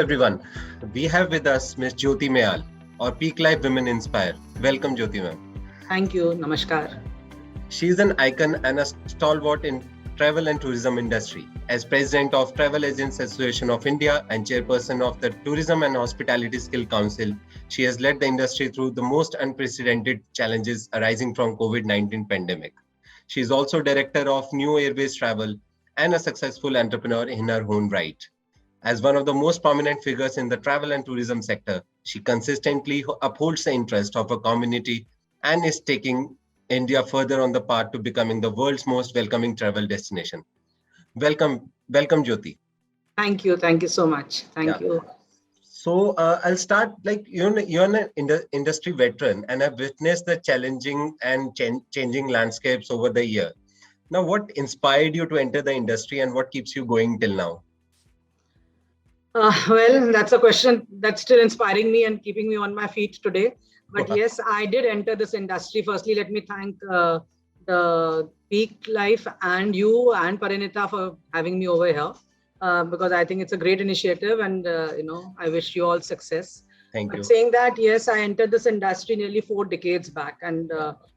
everyone. We have with us Ms. Jyoti Mayal, or PeakLife Women Inspire. Welcome, Jyoti ma'am. Thank you. Namaskar. She is an icon and a stalwart in travel and tourism industry. As President of Travel Agents Association of India and Chairperson of the Tourism and Hospitality Skill Council, she has led the industry through the most unprecedented challenges arising from COVID-19 pandemic. She is also Director of New Airways Travel and a successful entrepreneur in her own right. As one of the most prominent figures in the travel and tourism sector, she consistently upholds the interest of her community and is taking India further on the path to becoming the world's most welcoming travel destination. Welcome, Jyoti. Thank you. Thank you so much. Thank you. So I'll start like you're an industry veteran and have witnessed the challenging and changing landscapes over the year. Now, what inspired you to enter the industry and what keeps you going till now? Well, that's a question that's still inspiring me and keeping me on my feet today. But yes, I did enter this industry. Firstly, let me thank the Peak Life and you and Parinita for having me over here because I think it's a great initiative and, I wish you all success. Thank you. But saying that, yes, I entered this industry nearly 4 decades back and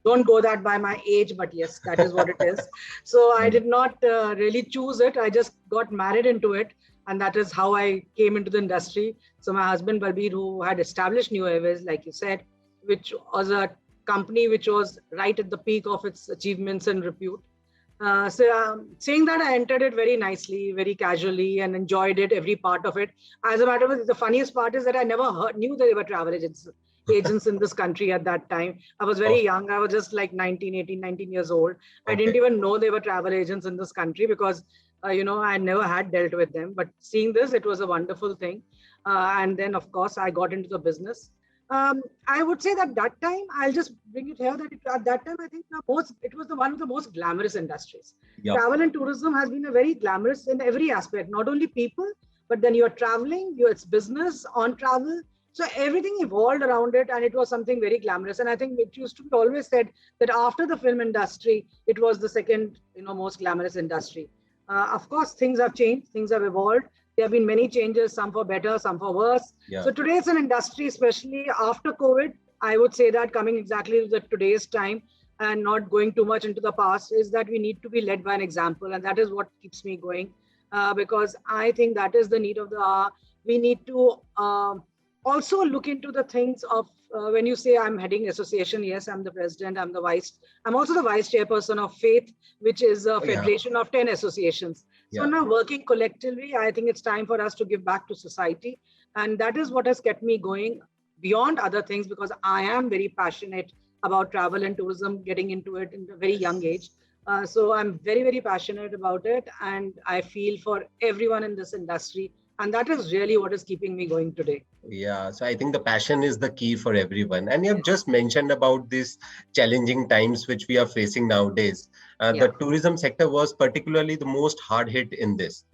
don't go that by my age, but yes, that is what it is. So I did not really choose it. I just got married into it. And that is how I came into the industry. So my husband, Balbir, who had established New Airways, like you said, which was a company which was right at the peak of its achievements and repute. Saying that, I entered it very nicely, very casually and enjoyed it, every part of it. As a matter of fact, the funniest part is that I never knew there were travel agents in this country at that time. I was very young. I was just like 19 years old. I didn't even know there were travel agents in this country because I never had dealt with them, but seeing this, it was a wonderful thing. And then, of course, I got into the business. I would say that time, I'll just bring it here, that at that time, I think it was one of the most glamorous industries. Yep. Travel and tourism has been a very glamorous in every aspect, not only people, but then you're traveling, it's business on travel. So everything evolved around it and it was something very glamorous. And I think it used to be always said that after the film industry, it was the second, most glamorous industry. Of course, things have changed, things have evolved. There have been many changes, some for better, some for worse. Yeah. So today it's an industry, especially after COVID, I would say that coming exactly to today's time and not going too much into the past is that we need to be led by an example. And that is what keeps me going because I think that is the need of the hour. We need to also look into the things of when you say I'm heading association, yes, I'm the president, I'm also the vice chairperson of FAITH, which is a federation of 10 associations. So now working collectively, I think it's time for us to give back to society. And that is what has kept me going beyond other things because I am very passionate about travel and tourism, getting into it in a very young age. So I'm very, very passionate about it. And I feel for everyone in this industry. And that is really what is keeping me going today. Yeah, so I think the passion is the key for everyone. And you have just mentioned about these challenging times which we are facing nowadays. The tourism sector was particularly the most hard hit in this.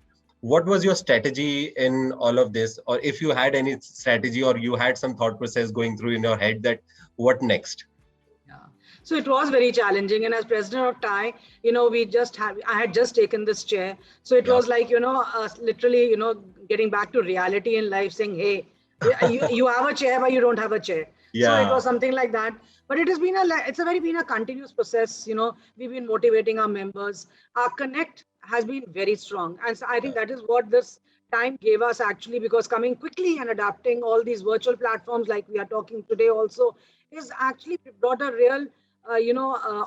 What was your strategy in all of this? Or if you had any strategy or you had some thought process going through in your head that what next? So it was very challenging. And as president of TAAI, I had just taken this chair. So it was like, literally, getting back to reality in life saying, hey, you have a chair, but you don't have a chair. Yeah. So it was something like that. But it has been been a continuous process. We've been motivating our members. Our connect has been very strong. And so I think that is what this time gave us actually, because coming quickly and adapting all these virtual platforms like we are talking today also is actually brought a real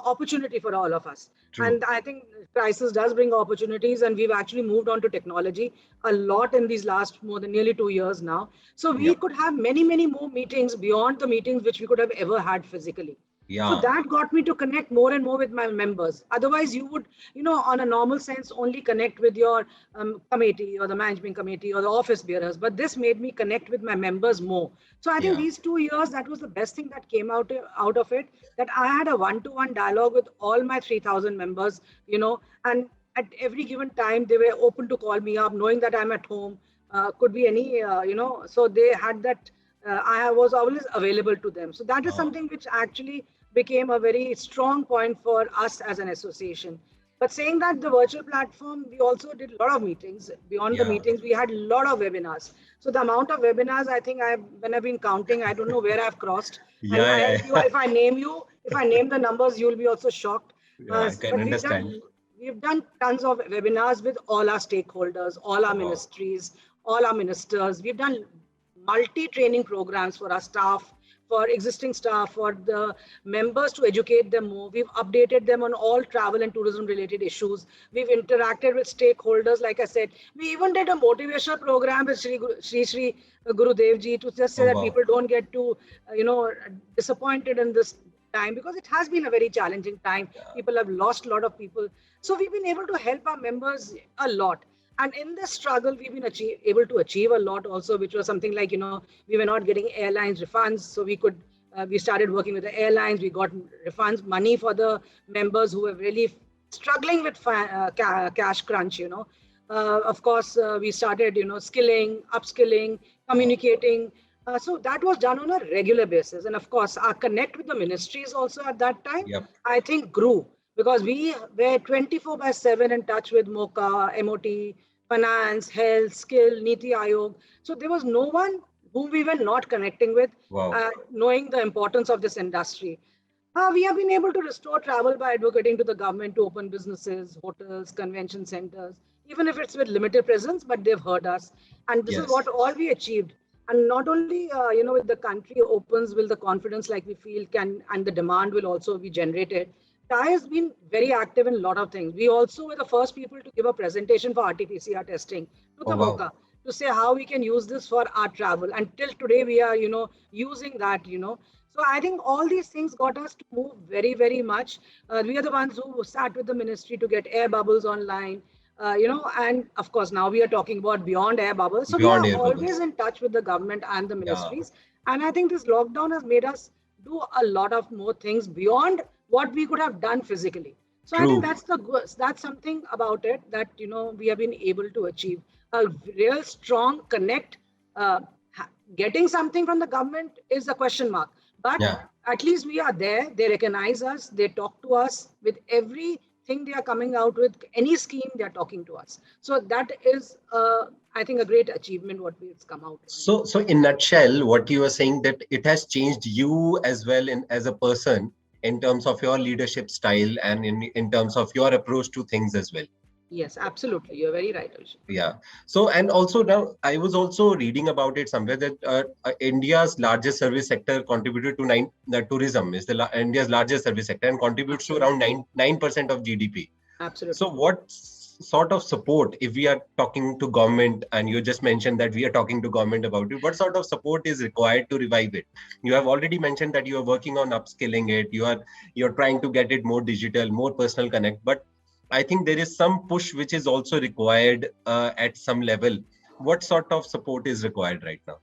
opportunity for all of us. True. And I think crisis does bring opportunities, and we've actually moved on to technology a lot in these last more than nearly 2 years now. So we could have many, many more meetings beyond the meetings which we could have ever had physically. Yeah. So that got me to connect more and more with my members. Otherwise, you would, on a normal sense, only connect with your committee or the management committee or the office bearers. But this made me connect with my members more. So I think these 2 years, that was the best thing that came out of it, that I had a one-to-one dialogue with all my 3,000 members, and at every given time, they were open to call me up, knowing that I'm at home, could be any, so they had that, I was always available to them. So that is something which actually became a very strong point for us as an association. But saying that, the virtual platform, we also did a lot of meetings. Beyond the Yeah. meetings, we had a lot of webinars. So the amount of webinars, I think when I've been counting, I don't know where I've crossed. And Yeah, yeah, if I name you, if I name the numbers, you'll be also shocked. yeah, I can But understand. we've done tons of webinars with all our stakeholders, all our Wow. ministries, all our ministers. We've done multi-training programs for our staff, for existing staff, for the members to educate them more. We've updated them on all travel and tourism related issues. We've interacted with stakeholders. Like I said, we even did a motivational program with Sri Guru Dev Ji to just say Oh, that wow. people don't get too, disappointed in this time, because it has been a very challenging time. Yeah. People have lost a lot of people. So we've been able to help our members a lot. And in this struggle, we've been able to achieve a lot also, which was something like, we were not getting airlines refunds. So we started working with the airlines. We got refunds, money for the members who were really struggling with cash crunch. Of course, we started, skilling, upskilling, Wow. communicating. So that was done on a regular basis. And of course, our connect with the ministries also at that time, Yep. I think, grew, because we were 24/7 in touch with MOCA, MOT, finance, health, skill, Niti Aayog. So there was no one whom we were not connecting with, Wow. knowing the importance of this industry. We have been able to restore travel by advocating to the government to open businesses, hotels, convention centers, even if it's with limited presence, but they've heard us. And this is what Yes. all we achieved. And not only, with the country opens, will the confidence like we feel can, and the demand will also be generated. TAAI has been very active in a lot of things. We also were the first people to give a presentation for RT-PCR testing to Oh, the wow. MOCA to say how we can use this for our travel. And till today, we are, using that. So I think all these things got us to move very, very much. We are the ones who sat with the ministry to get air bubbles online. And of course, now we are talking about beyond air bubbles. So we Beyond are air always bubbles. in touch with the government and the Yeah. ministries. And I think this lockdown has made us do a lot of more things beyond what we could have done physically. So I think True. that's something about it that we have been able to achieve a real strong connect. Uh, Getting something from the government is a question mark, but Yeah. at least we are there. They recognize us. They talk to us with everything they are coming out with. Any scheme they are talking to us. So that is, I think, a great achievement what we've come out from. So in nutshell, what you are saying that it has changed you as well in as a person in terms of your leadership style and in terms of your approach to things as well. Yes, absolutely. You're very right, Abhishek. Yeah. So, and also now I was also reading about it somewhere that India's largest service sector contributed to the tourism is India's largest service sector and contributes to around Absolutely. 9% of GDP. So Absolutely. what sort of support, if we are talking to government, and you just mentioned that we are talking to government about it, what sort of support is required to revive it? You have already mentioned that you are working on upskilling it. You're trying to get it more digital, more personal connect. But I think there is some push which is also required at some level. What sort of support is required right now?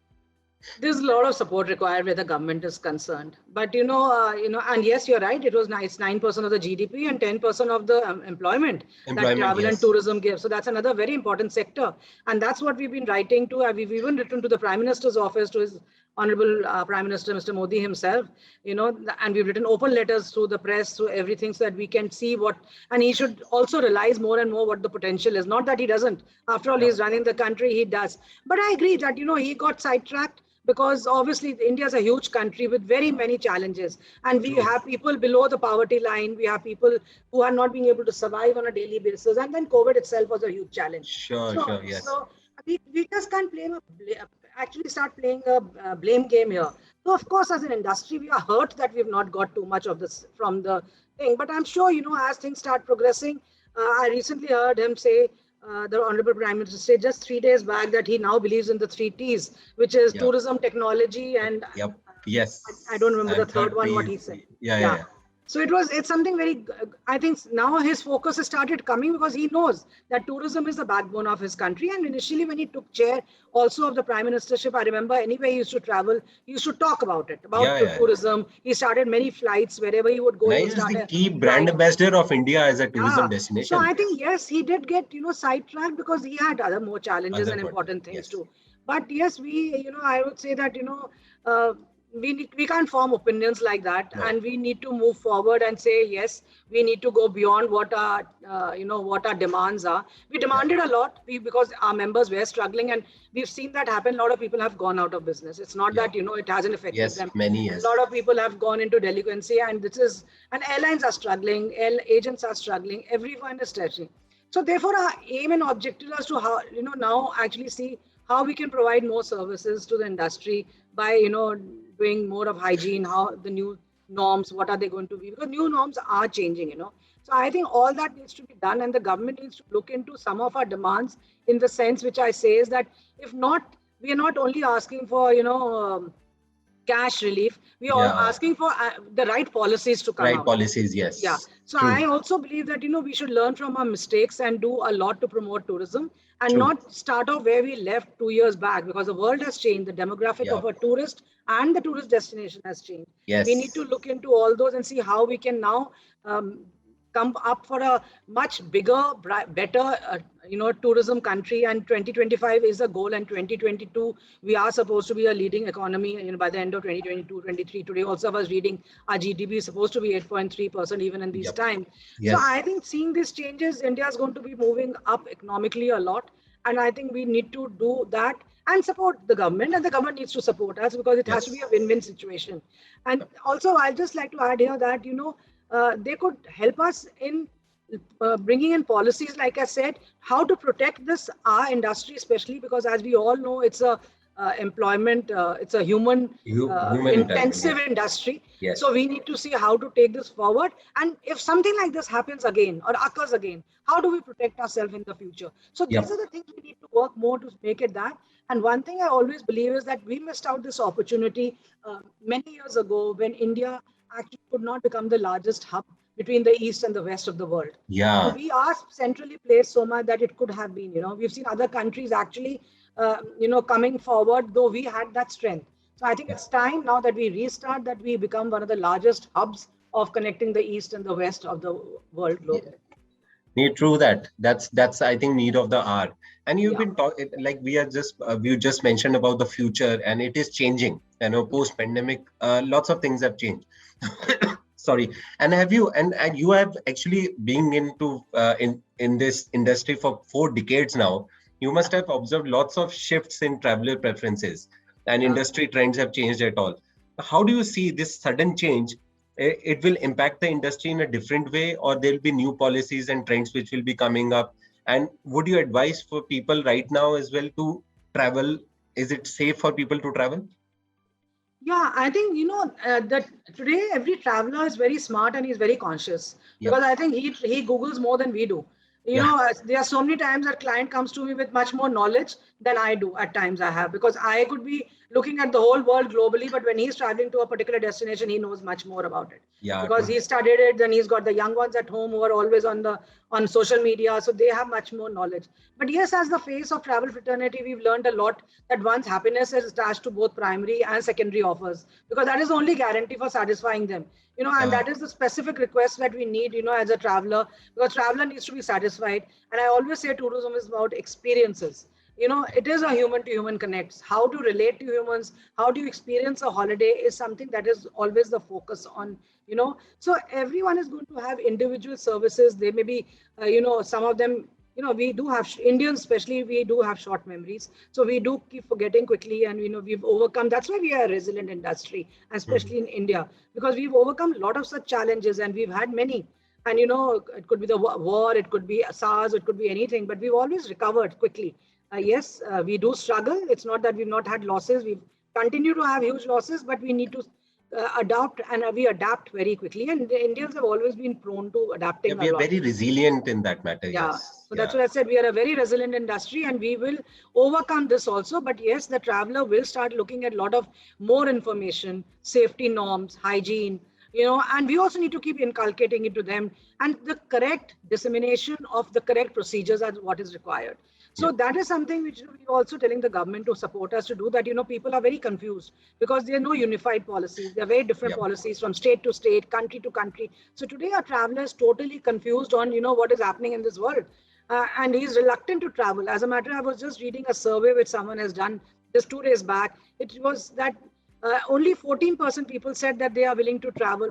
There's a lot of support required where the government is concerned. But and yes, you're right. It was nice, 9% of the GDP and 10% of the employment that Employment, travel and yes. tourism gives. So that's another very important sector, and that's what we've been writing to. We've even written to the Prime Minister's office, to his Honorable Prime Minister, Mr. Modi himself. And we've written open letters through the press, through everything, so that we can see what. And he should also realize more and more what the potential is. Not that he doesn't. After all, Yeah. he's running the country. He does. But I agree that he got sidetracked, because obviously India is a huge country with very many challenges, and we True. have people below the poverty line. We have people who are not being able to survive on a daily basis, and then COVID itself was a huge challenge. Sure, So, sure, yes. so we just can't actually start playing a blame game here. So of course, as an industry, we are hurt that we've not got too much of this from the thing. But I'm sure as things start progressing, I recently heard him say, the Honorable Prime Minister said just 3 days back, that he now believes in the three T's, which is Yeah. tourism, technology, and Yep. I don't Yes. remember the And third third one, what piece. he said. Yeah, yeah, Yeah. yeah. So it's something very, I think now his focus has started coming, because he knows that tourism is the backbone of his country. And initially, when he took chair also of the Prime Ministership, I remember anywhere he used to travel, he used to talk about it, about Yeah, yeah. tourism. He started many flights. Wherever he would go, Now he would is start the a key brand flight. ambassador of India as a tourism Yeah. So destination. I think, yes, he did get, sidetracked, because he had other more challenges Other and important, important things yes. too. But yes, I would say that, uh, we can't form opinions like that, No. and we need to move forward and say yes, we need to go beyond what our what our demands are. We demanded a lot because our members were struggling, and we've seen that happen. A lot of people have gone out of business. It's not that it hasn't affected Yes, them. many, A yes. lot of people have gone into delinquency, and airlines are struggling, agents are struggling, everyone is stretching. So therefore, our aim and objective is to how now actually see how we can provide more services to the industry by doing more of hygiene, how the new norms, what are they going to be? Because new norms are changing. So I think all that needs to be done, and the government needs to look into some of our demands in the sense which I say is that if not, we are not only asking for cash relief, we are Yeah. asking for the right policies to come Right out. policies, Yeah. yes. So True. I also believe that, we should learn from our mistakes and do a lot to promote tourism and True. not start off where we left 2 years back, because the world has changed. The demographic Yeah. of a tourist and the tourist destination has changed. We need Yes. to look into all those and see how we can now come up for a much bigger, better, tourism country. And 2025 is a goal, and 2022 we are supposed to be a leading economy. By the end of 2022, 23. Today also I was reading our GDP is supposed to be 8.3% even in these Yep. times. So Yes. I think seeing these changes, India is going to be moving up economically a lot, and I think we need to do that and support the government, and the government needs to support us because it has to Yes. be a win-win situation. And also, I'd just like to add here that they could help us in bringing in policies, like I said, how to protect this our industry, especially because, as we all know, it's a employment, it's a human Human interaction. intensive Yes. industry. Yes. So we need to see how to take this forward. And if something like this happens again or occurs again, how do we protect ourselves in the future? So these Yep. are the things we need to work more to make it that. And one thing I always believe is that we missed out this opportunity many years ago when India actually could not become the largest hub between the east and the west of the world. Yeah. We are centrally placed so much that it could have been. We've seen other countries actually, coming forward, though we had that strength. So I think it's time now that we restart, that we become one of the largest hubs of connecting the east and the west of the world Yeah. globally. True that. That's I think need of the hour. And you've Yeah. been talking like we just mentioned about the future, and it is changing. Post pandemic, lots of things have changed. Sorry. And you have actually been into in this industry for 4 decades now. You must have observed lots of shifts in traveler preferences, and Yeah. industry trends have changed at all. How do you see this sudden change? It will impact the industry in a different way, or there'll be new policies and trends which will be coming up? And would you advise for people right now as well to travel? Is it safe for people to travel? Yeah, I think that today every traveler is very smart and he's very conscious, Yep. because I think he Googles more than we do. Yeah. There are so many times that client comes to me with much more knowledge than I do. At times I have, because I could be looking at the whole world globally, but when he's traveling to a particular destination, he knows much more about it Yeah. because True. he studied it. Then he's got the young ones at home who are always on social media, so they have much more knowledge. But yes, as the face of travel fraternity, we've learned a lot that one's happiness is attached to both primary and secondary offers, because that is the only guarantee for satisfying them. And Yeah. that is the specific request that we need, as a traveler, because traveler needs to be satisfied. And I always say tourism is about experiences. It is a human to human connects. How to relate to humans, how do you experience a holiday is something that is always the focus on. So everyone is going to have individual services. They may be, some of them, we do have Indians, especially, we do have short memories. So we do keep forgetting quickly, and we've overcome. That's why we are a resilient industry, especially in India, because we've overcome a lot of such challenges, and we've had many. And it could be the war, it could be SARS, it could be anything, but we've always recovered quickly. Yes, we do struggle. It's not that we've not had losses. We've continued to have huge losses, but we need to adopt, and we adapt very quickly. And the Indians have always been prone to Yeah, adapting a we are lot. very resilient in that matter. Yeah. Yes. So that's Yeah. what I said. We are a very resilient industry, and we will overcome this also. But yes, the traveler will start looking at a lot of more information, safety norms, hygiene, and we also need to keep inculcating it to them, and the correct dissemination of the correct procedures are what is required. So Yeah. that is something which we're also telling the government to support us to do, that, people are very confused because there are no unified policies. There are very different Yeah. policies from state to state, country to country. So today our traveler is totally confused on, what is happening in this world. And he's reluctant to travel. As a matter, I was just reading a survey which someone has done just 2 days back. It was that only 14% people said that they are willing to travel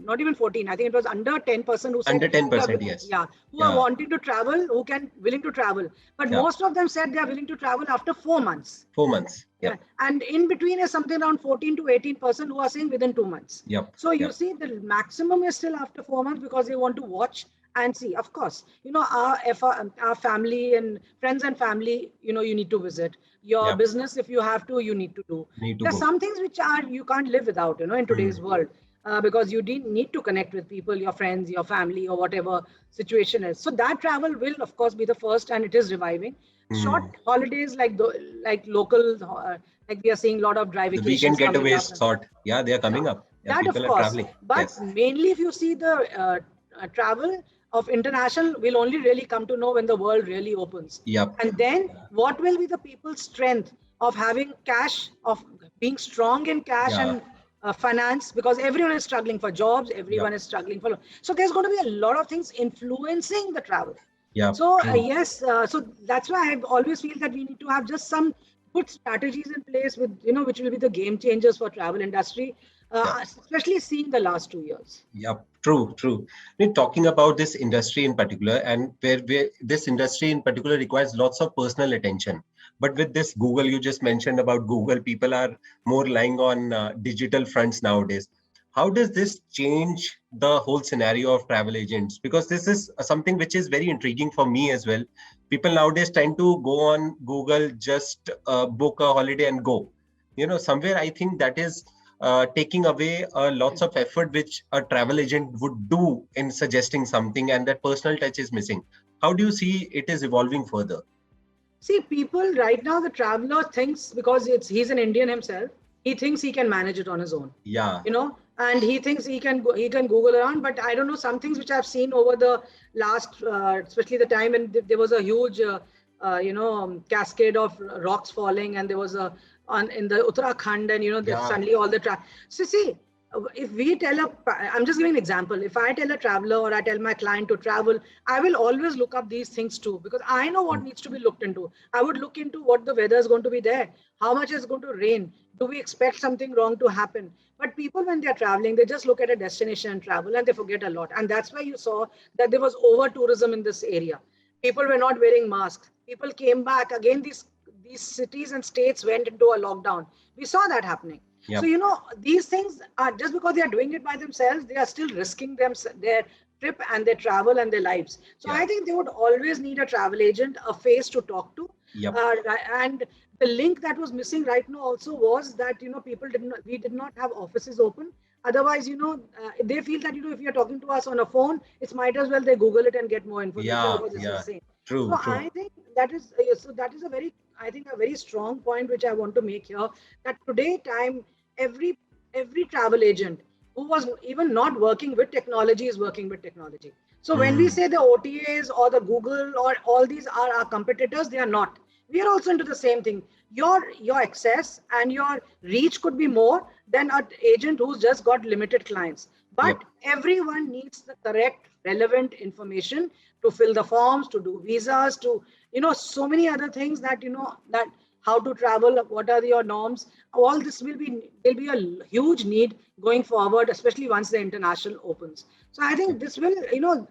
not even 14. I think it was under 10% who said Under they are, 10%, yes. yeah, who are Yeah, wanting to travel, willing to travel. But yeah. most of them said they are willing to travel after 4 months. 4 months. Yeah, Yep. and in between is something around 14 to 18% who are saying within 2 months. Yep. So you Yep. see, the maximum is still after 4 months because they want to watch and see. Of course, our family and friends and family, you need to visit. Your Yep. business, if you have to, you need to do. Need to There's go. some things which are you can't live without, in today's world. Because you need to connect with people, your friends, your family, or whatever situation is. So that travel will, of course, be the first, and it is reviving. Short holidays like local, like we are seeing a lot of dry The weekend vacations coming getaways up. sort. Yeah, they are Yeah, coming up. Yeah, that of people are course. traveling. But Yes. mainly, if you see the travel of international, will only really come to know when the world really opens. Yep. And then what will be the people's strength of having cash, of being strong in cash Yeah. and finance, because everyone is struggling for jobs, everyone Yep. is struggling for. So there's going to be a lot of things influencing the travel. Yep. So True. yes, so that's why I always feel that we need to have just some good strategies in place with which will be the game changers for travel industry, Yep. especially seeing the last 2 years. Yep, true, true. We're talking about this industry in particular, and where this industry in particular requires lots of personal attention. But with this Google, you just mentioned about Google, people are more relying on digital fronts nowadays. How does this change the whole scenario of travel agents? Because this is something which is very intriguing for me as well. People nowadays tend to go on Google, just book a holiday and go. Somewhere I think that is taking away lots of effort which a travel agent would do in suggesting something, and that personal touch is missing. How do you see it is evolving further? See, people right now, the traveler thinks, because he's an Indian himself, he thinks he can manage it on his own, Yeah, and he thinks he can Google around. But I don't know, some things which I've seen over the last, especially the time when there was a huge, cascade of rocks falling, and there was a on in the Uttarakhand, and yeah, suddenly all the So see, if we I'm just giving an example. If I tell a traveler or I tell my client to travel, I will always look up these things too, because I know what needs to be looked into. I would look into what the weather is going to be there, how much is going to rain, do we expect something wrong to happen. But people, when they're traveling, they just look at a destination and travel, and they forget a lot. And that's why you saw that there was over tourism in this area. People were not wearing masks. People came back again. These cities and states went into a lockdown. We saw that happening. So, yep, these things are, just because they are doing it by themselves, they are still risking their trip and their travel and their lives. So yeah, I think they would always need a travel agent, a face to talk to. yep, And the link that was missing right now also was that, we did not have offices open. Otherwise, they feel that, if you're talking to us on a phone, it's might as well they Google it and get more information, yeah, because it's the yeah. same. So True, true. I think that is a very, I think, a very strong point which I want to make here, that today time, every every travel agent who was even not working with technology is working with technology. So when we Hmm. say the OTAs or the Google or all these are our competitors, they are not. We are also into the same thing. Your access and your reach could be more than an agent who's just got limited clients. Yep. But everyone needs the correct, relevant information to fill the forms, to do visas, to so many other things, that how to travel, what are your norms. All this will be a huge need going forward, especially once the international opens. So I think this will,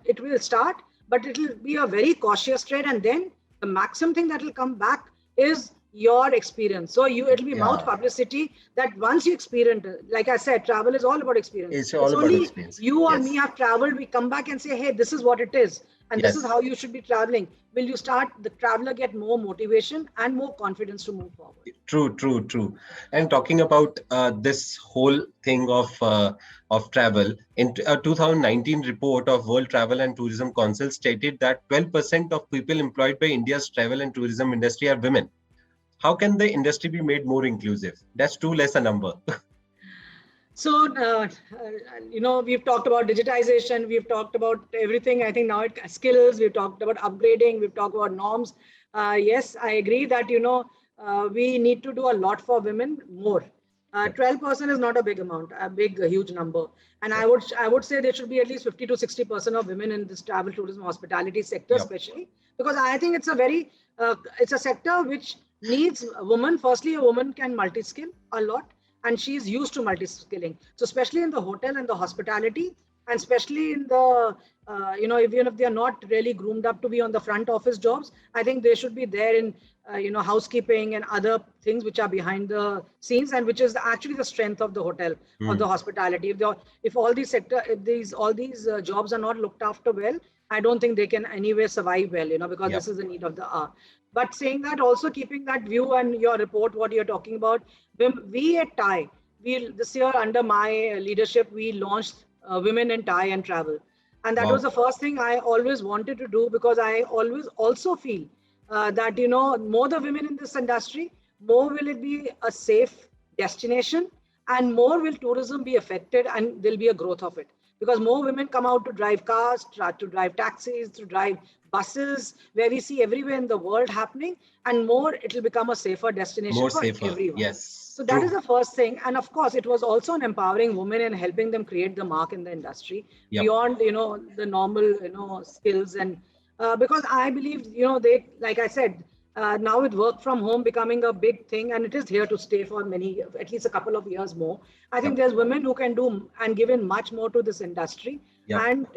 it will start, but it will be a very cautious trade. And then the maximum thing that will come back is your experience. So it'll be mouth Yeah, publicity, that once you experience it, like I said, travel is all about experience. it's It's all about only experience. you or me Yes. have traveled, we come back and say, hey, this is what it is, and this is Yes. how you should be traveling. Will you start the traveler get more motivation and more confidence to move forward? True, true, true. And talking about this whole thing of travel, in a 2019 report of World Travel and Tourism Council stated that 12% of people employed by India's travel and tourism industry are women. How can the industry be made more inclusive? That's too less a number. So, we've talked about digitization, we've talked about everything. I think now skills, we've talked about upgrading, we've talked about norms. Yes, I agree that, we need to do a lot for women more. Yep. 12% is not a big amount, a huge number. And I Yep. would, I would say there should be at least 50 to 60% of women in this travel, tourism, hospitality sector, Yep. especially, because I think it's a sector which needs a woman. Firstly, a woman can multi-skill a lot. and she's used to multi-skilling. So especially in the hotel and the hospitality, and especially in the, even if they are not really groomed up to be on the front office jobs, I think they should be there in, housekeeping and other things which are behind the scenes, and which is actually the strength of the hotel or the hospitality. If all these jobs are not looked after well, I don't think they can anyway survive well, because this is the need of the hour. But saying that, also keeping that view and your report, what you're talking about, we at TAAI, this year under my leadership, we launched Women in TAAI and Travel. And that was the first thing I always wanted to do, because I always also feel that, more the women in this industry, more will it be a safe destination, and more will tourism be affected, and there'll be a growth of it. Because more women come out to drive cars, to drive taxis, to drive buses, where we see everywhere in the world happening, and more it will become a safer destination for everyone. Yes. So that is the first thing. And of course, it was also an empowering women and helping them create the mark in the industry beyond, the normal, skills. And because I believe, they, like I said, now with work from home becoming a big thing, and it is here to stay for at least a couple of years more. I think there's women who can do and give in much more to this industry, and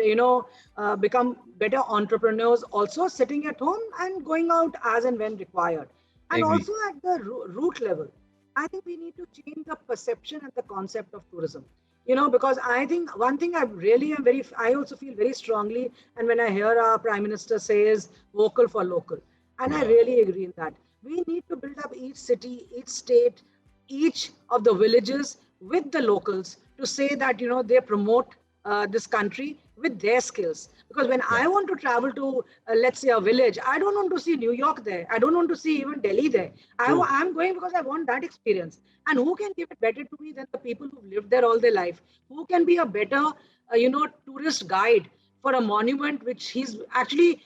become better entrepreneurs, also sitting at home and going out as and when required. And also at the root level, I think we need to change the perception and the concept of tourism. Because I think one thing I also feel very strongly, and when I hear our Prime Minister say, is vocal for local. And I really agree in that. We need to build up each city, each state, each of the villages with the locals, to say that, they promote this country with their skills. Because when I want to travel to, let's say, a village, I don't want to see New York there. I don't want to see even Delhi there. I'm going because I want that experience. And who can give it better to me than the people who've lived there all their life? Who can be a better, tourist guide for a monument which he's actually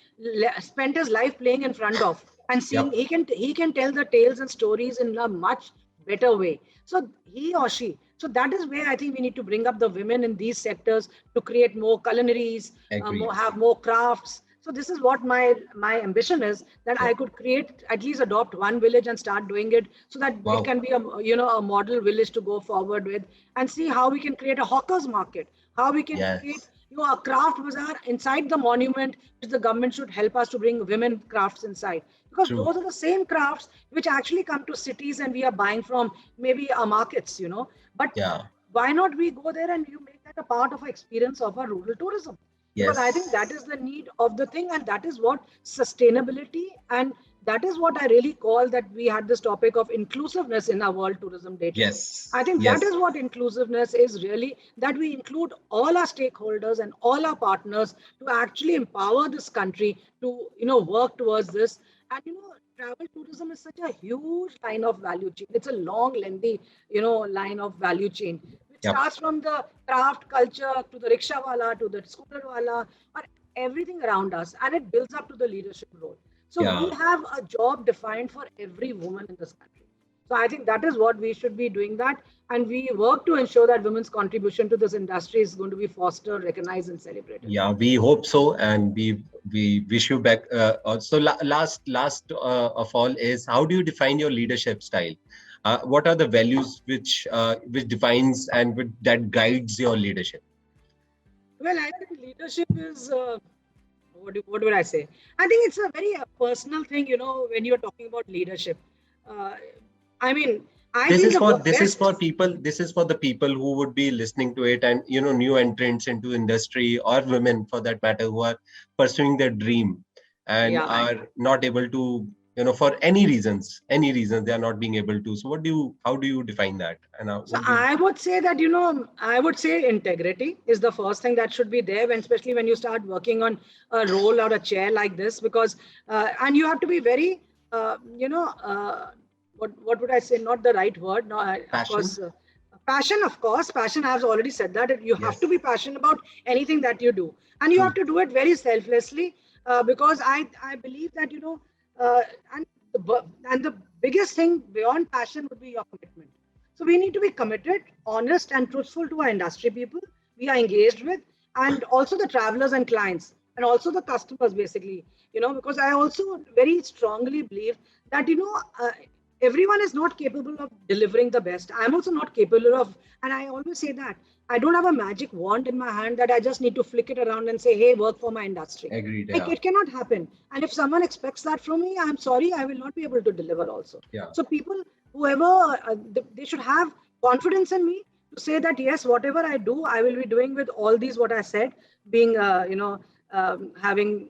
spent his life playing in front of, and seeing? He can tell the tales and stories in a much better way. So he or she. So that is where I think we need to bring up the women in these sectors, to create more culinaries, have more crafts. So this is what my ambition is, that I could at least adopt one village and start doing it, so that it can be a model village to go forward with, and see how we can create a hawkers market, how we can create a craft bazaar inside the monument, which the government should help us to bring women crafts inside. Because those are the same crafts which actually come to cities, and we are buying from maybe our markets, But why not we go there and you make that a part of our experience of our rural tourism? Because I think that is the need of the thing, and that is what sustainability, and that is what I really call that we had this topic of inclusiveness in our World Tourism Day. I think that is what inclusiveness is really, that we include all our stakeholders and all our partners to actually empower this country to, work towards this. And, travel tourism is such a huge line of value chain. It's a long, lengthy, line of value chain, which starts from the craft culture to the rickshaw wala, to the scooter wala, or everything around us. And it builds up to the leadership role. So we have a job defined for every woman in this country. So I think that is what we should be doing that. And we work to ensure that women's contribution to this industry is going to be fostered, recognized, and celebrated. Yeah, we hope so. And we wish you back. Also, last of all is, how do you define your leadership style? What are the values which defines and that guides your leadership? Well, I think leadership is, what would I say? I think it's a very personal thing, when you're talking about leadership. I mean, this is for the people who would be listening to it, and new entrants into industry, or women for that matter, who are pursuing their dream and are not able to, for any reasons they are not being able to. So how do you define that? And I would say that, I would say integrity is the first thing that should be there, especially when you start working on a role or a chair like this, because and you have to be very what would I say? Not the right word. No, passion, of course. Passion, I've already said that. You have to be passionate about anything that you do. And you have to do it very selflessly, because I believe that, and the biggest thing beyond passion would be your commitment. So we need to be committed, honest, and truthful to our industry people we are engaged with, and also the travelers and clients, and also the customers, basically, because I also very strongly believe that, everyone is not capable of delivering the best. I'm also not capable of, and I always say that I don't have a magic wand in my hand that I just need to flick it around and say, hey, work for my industry. Agreed. Like, Yeah. it cannot happen. And if someone expects that from me, I'm sorry, I will not be able to deliver also. Yeah. So people, whoever, they should have confidence in me to say that, yes, whatever I do, I will be doing with all these, what I said, being, having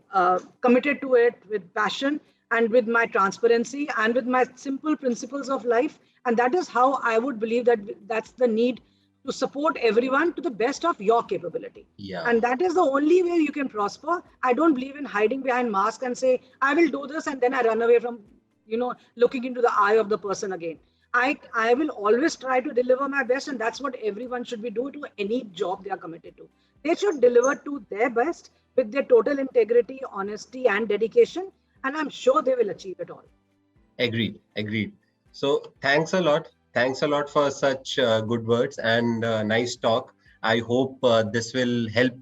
committed to it with passion and with my transparency and with my simple principles of life. And that is how I would believe that that's the need to support everyone to the best of your capability. Yeah. And that is the only way you can prosper. I don't believe in hiding behind mask and say, I will do this, and then I run away from, looking into the eye of the person again. I will always try to deliver my best, and that's what everyone should be doing to any job they are committed to. They should deliver to their best with their total integrity, honesty, and dedication, and I'm sure they will achieve it all. Agreed. Agreed. So thanks a lot. Thanks a lot for such good words and nice talk. I hope this will help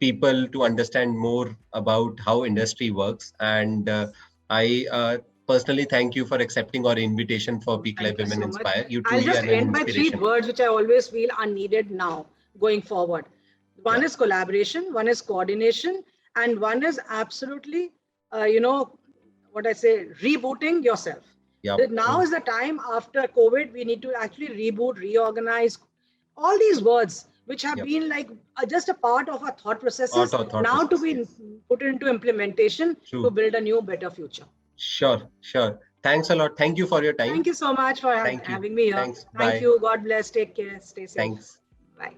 people to understand more about how industry works. And I personally thank you for accepting our invitation for PeakLife Thank you Women so much. Inspire. You I'll truly just are an end by three inspiration. words which I always feel are needed now going forward. One is collaboration, one is coordination, and one is absolutely, what I say, rebooting yourself. Yeah. Now is the time after COVID, we need to actually reboot, reorganize, all these words which have been like just a part of our thought processes now to be put into implementation to build a new, better future. Sure, sure. Thanks a lot. Thank you for your time. Thank you so much for having me here. Thanks. Thank Bye. you. God bless. Take care. Stay safe. Thanks. Bye.